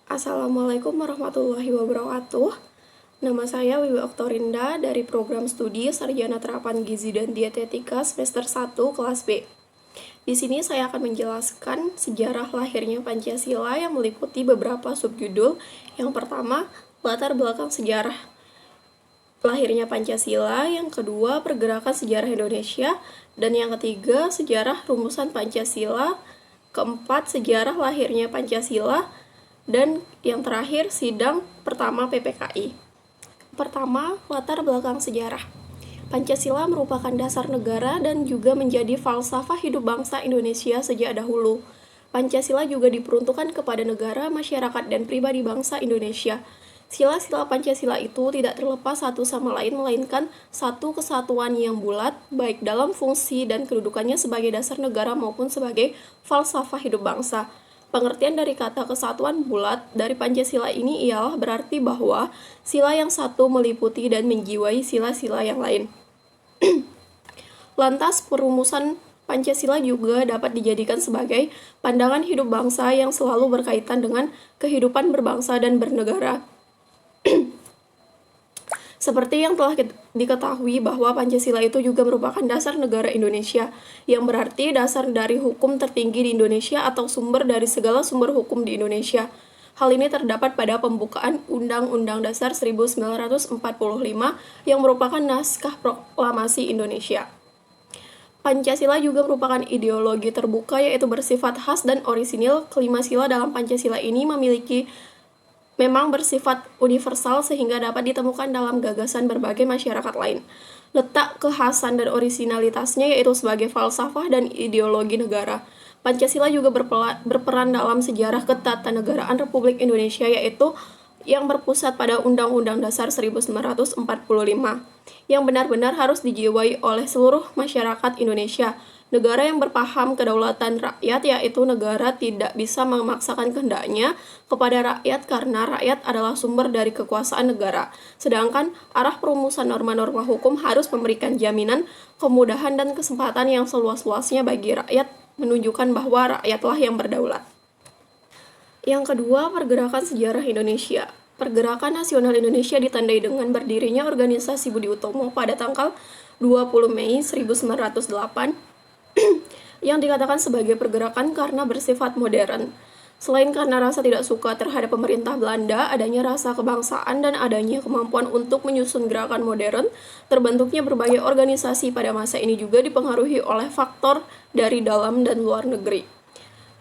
Assalamualaikum warahmatullahi wabarakatuh. Nama saya Wiwi Oktorinda dari program studi Sarjana Terapan Gizi dan Dietetika semester 1 kelas B. Di sini saya akan menjelaskan sejarah lahirnya Pancasila yang meliputi beberapa subjudul. Yang pertama, latar belakang sejarah lahirnya Pancasila, yang kedua, pergerakan sejarah Indonesia, dan yang ketiga, sejarah rumusan Pancasila, keempat, sejarah lahirnya Pancasila, dan yang terakhir, sidang pertama PPKI. Pertama, latar belakang sejarah. Pancasila merupakan dasar negara dan juga menjadi falsafah hidup bangsa Indonesia sejak dahulu. Pancasila juga diperuntukkan kepada negara, masyarakat, dan pribadi bangsa Indonesia. Sila-sila Pancasila itu tidak terlepas satu sama lain, melainkan satu kesatuan yang bulat, baik dalam fungsi dan kedudukannya sebagai dasar negara maupun sebagai falsafah hidup bangsa. Pengertian dari kata kesatuan bulat dari Pancasila ini ialah berarti bahwa sila yang satu meliputi dan menjiwai sila-sila yang lain. Lantas, perumusan Pancasila juga dapat dijadikan sebagai pandangan hidup bangsa yang selalu berkaitan dengan kehidupan berbangsa dan bernegara. Seperti yang telah diketahui bahwa Pancasila itu juga merupakan dasar negara Indonesia, yang berarti dasar dari hukum tertinggi di Indonesia atau sumber dari segala sumber hukum di Indonesia. Hal ini terdapat pada pembukaan Undang-Undang Dasar 1945 yang merupakan naskah proklamasi Indonesia. Pancasila juga merupakan ideologi terbuka, yaitu bersifat khas dan orisinil. Kelima sila dalam Pancasila ini memang bersifat universal sehingga dapat ditemukan dalam gagasan berbagai masyarakat lain. Letak kekhasan dan orisinalitasnya yaitu sebagai falsafah dan ideologi negara. Pancasila juga berperan dalam sejarah ketatanegaraan Republik Indonesia, yaitu yang berpusat pada Undang-Undang Dasar 1945, yang benar-benar harus dijiwai oleh seluruh masyarakat Indonesia. Negara yang berpaham kedaulatan rakyat, yaitu negara tidak bisa memaksakan kehendaknya kepada rakyat karena rakyat adalah sumber dari kekuasaan negara. Sedangkan arah perumusan norma-norma hukum harus memberikan jaminan, kemudahan, dan kesempatan yang seluas-luasnya bagi rakyat, menunjukkan bahwa rakyatlah yang berdaulat. Yang kedua, pergerakan sejarah Indonesia. Pergerakan nasional Indonesia ditandai dengan berdirinya organisasi Budi Utomo pada tanggal 20 Mei 1908 yang dikatakan sebagai pergerakan karena bersifat modern. Selain karena rasa tidak suka terhadap pemerintah Belanda, adanya rasa kebangsaan dan adanya kemampuan untuk menyusun gerakan modern, terbentuknya berbagai organisasi pada masa ini juga dipengaruhi oleh faktor dari dalam dan luar negeri.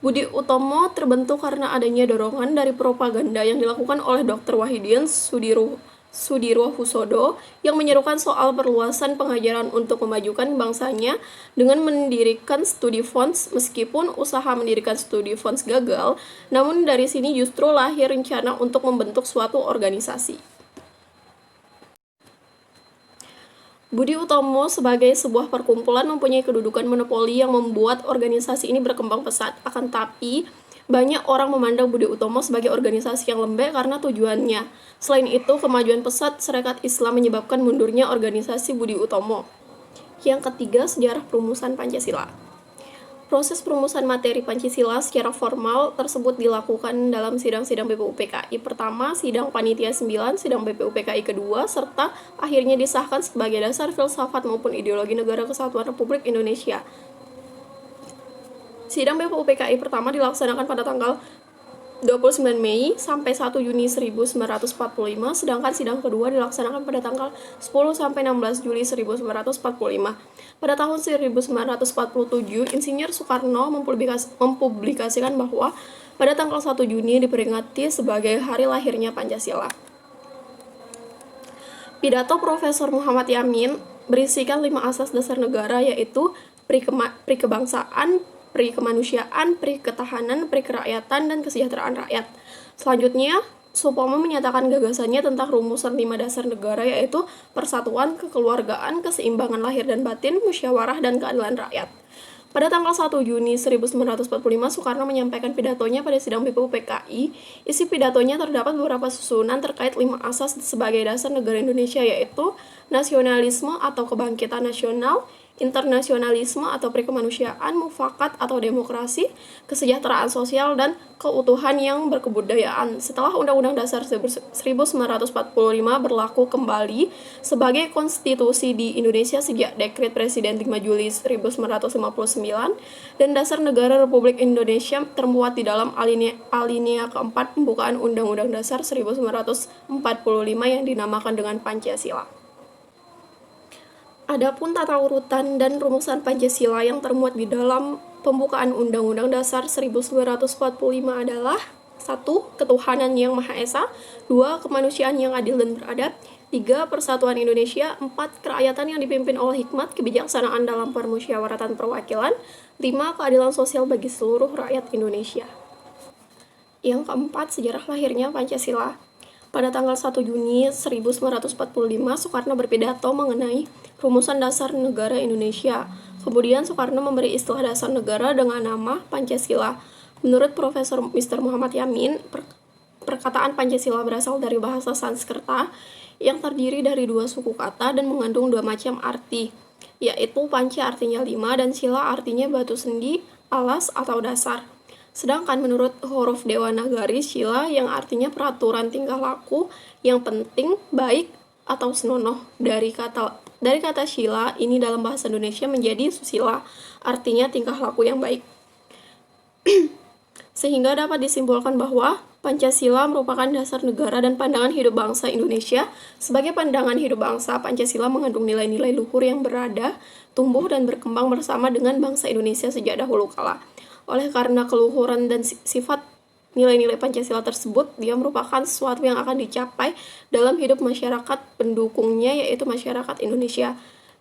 Budi Utomo terbentuk karena adanya dorongan dari propaganda yang dilakukan oleh Dr. Wahidin Sudirohusodo yang menyerukan soal perluasan pengajaran untuk memajukan bangsanya dengan mendirikan studi fonds. Meskipun usaha mendirikan studi fonds gagal, namun dari sini justru lahir rencana untuk membentuk suatu organisasi. Budi Utomo sebagai sebuah perkumpulan mempunyai kedudukan monopoli yang membuat organisasi ini berkembang pesat. Akan tapi, banyak orang memandang Budi Utomo sebagai organisasi yang lembek karena tujuannya. Selain itu, kemajuan pesat Serikat Islam menyebabkan mundurnya organisasi Budi Utomo. Yang ketiga, sejarah perumusan Pancasila. Proses perumusan materi Pancasila secara formal tersebut dilakukan dalam sidang-sidang BPUPKI pertama, sidang Panitia 9, sidang BPUPKI kedua, serta akhirnya disahkan sebagai dasar filsafat maupun ideologi Negara Kesatuan Republik Indonesia. Sidang BPUPKI pertama dilaksanakan pada tanggal 29 Mei sampai 1 Juni 1945, sedangkan sidang kedua dilaksanakan pada tanggal 10 sampai 16 Juli 1945. Pada tahun 1947, Insinyur Soekarno mempublikasikan bahwa pada tanggal 1 Juni diperingati sebagai hari lahirnya Pancasila. Pidato Profesor Muhammad Yamin berisikan 5 asas dasar negara, yaitu kebangsaan, pri kemanusiaan, pri ketahanan, pri kerakyatan, dan kesejahteraan rakyat. Selanjutnya, Supomo menyatakan gagasannya tentang rumusan 5 dasar negara, yaitu persatuan, kekeluargaan, keseimbangan lahir dan batin, musyawarah, dan keadilan rakyat. Pada tanggal 1 Juni 1945, Soekarno menyampaikan pidatonya pada sidang BPUPKI. Isi pidatonya terdapat beberapa susunan terkait 5 asas sebagai dasar negara Indonesia, yaitu nasionalisme atau kebangkitan nasional, internasionalisme atau perikemanusiaan, mufakat atau demokrasi, kesejahteraan sosial, dan keutuhan yang berkebudayaan. Setelah Undang-Undang Dasar 1945 berlaku kembali sebagai konstitusi di Indonesia sejak Dekret Presiden 5 Juli 1959 dan Dasar Negara Republik Indonesia termuat di dalam alinea keempat pembukaan Undang-Undang Dasar 1945 yang dinamakan dengan Pancasila. Adapun tata urutan dan rumusan Pancasila yang termuat di dalam pembukaan Undang-Undang Dasar 1945 adalah 1. Ketuhanan yang Maha Esa, 2. Kemanusiaan yang adil dan beradab, 3. Persatuan Indonesia, 4. Kerakyatan yang dipimpin oleh hikmat kebijaksanaan dalam permusyawaratan perwakilan, 5. Keadilan sosial bagi seluruh rakyat Indonesia. Yang keempat, sejarah lahirnya Pancasila. Pada tanggal 1 Juni 1945, Soekarno berpidato mengenai rumusan dasar negara Indonesia. Kemudian Soekarno memberi istilah dasar negara dengan nama Pancasila. Menurut Profesor Mr. Muhammad Yamin, perkataan Pancasila berasal dari bahasa Sanskerta yang terdiri dari dua suku kata dan mengandung dua macam arti, yaitu panca artinya 5 dan sila artinya batu sendi, alas atau dasar. Sedangkan menurut huruf Dewanagari, sila yang artinya peraturan tingkah laku yang penting, baik, atau senonoh. Dari kata sila ini dalam bahasa Indonesia menjadi susila, artinya tingkah laku yang baik. Sehingga dapat disimpulkan bahwa Pancasila merupakan dasar negara dan pandangan hidup bangsa Indonesia. Sebagai pandangan hidup bangsa, Pancasila mengandung nilai-nilai luhur yang berada, tumbuh, dan berkembang bersama dengan bangsa Indonesia sejak dahulu kala. Oleh karena keluhuran dan sifat nilai-nilai Pancasila tersebut, dia merupakan sesuatu yang akan dicapai dalam hidup masyarakat pendukungnya, yaitu masyarakat Indonesia.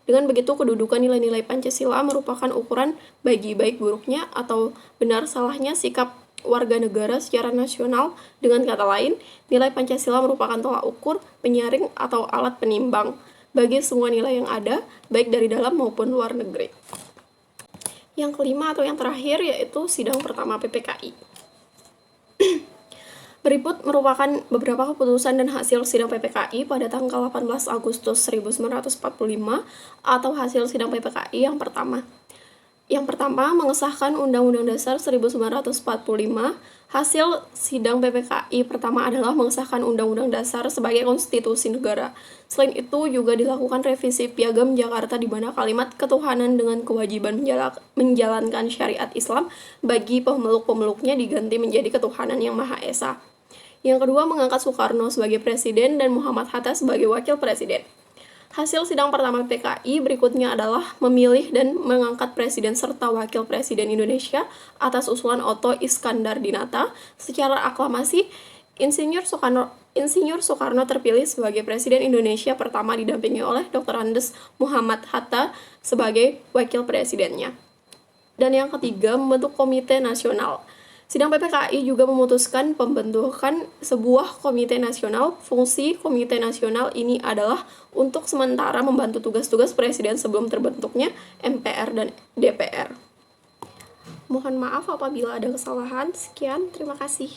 Dengan begitu, kedudukan nilai-nilai Pancasila merupakan ukuran bagi baik buruknya atau benar salahnya sikap warga negara secara nasional. Dengan kata lain, nilai Pancasila merupakan tolak ukur, penyaring, atau alat penimbang bagi semua nilai yang ada, baik dari dalam maupun luar negeri. Yang kelima atau yang terakhir yaitu sidang pertama PPKI. Berikut merupakan beberapa keputusan dan hasil sidang PPKI pada tanggal 18 Agustus 1945 atau hasil sidang PPKI yang pertama. Yang pertama, mengesahkan Undang-Undang Dasar 1945. Hasil sidang PPKI pertama adalah mengesahkan Undang-Undang Dasar sebagai konstitusi negara. Selain itu, juga dilakukan revisi Piagam Jakarta di mana kalimat ketuhanan dengan kewajiban menjalankan syariat Islam bagi pemeluk-pemeluknya diganti menjadi ketuhanan yang Maha Esa. Yang kedua, mengangkat Soekarno sebagai presiden dan Muhammad Hatta sebagai wakil presiden. Hasil sidang pertama PKI berikutnya adalah memilih dan mengangkat presiden serta wakil presiden Indonesia atas usulan Otto Iskandar Dinata. Secara aklamasi, Insinyur Soekarno terpilih sebagai presiden Indonesia pertama didampingi oleh Dr. Andes Muhammad Hatta sebagai wakil presidennya. Dan yang ketiga, membentuk komite nasional. Sidang PPKI juga memutuskan pembentukan sebuah komite nasional. Fungsi komite nasional ini adalah untuk sementara membantu tugas-tugas presiden sebelum terbentuknya MPR dan DPR. Mohon maaf apabila ada kesalahan. Sekian, terima kasih.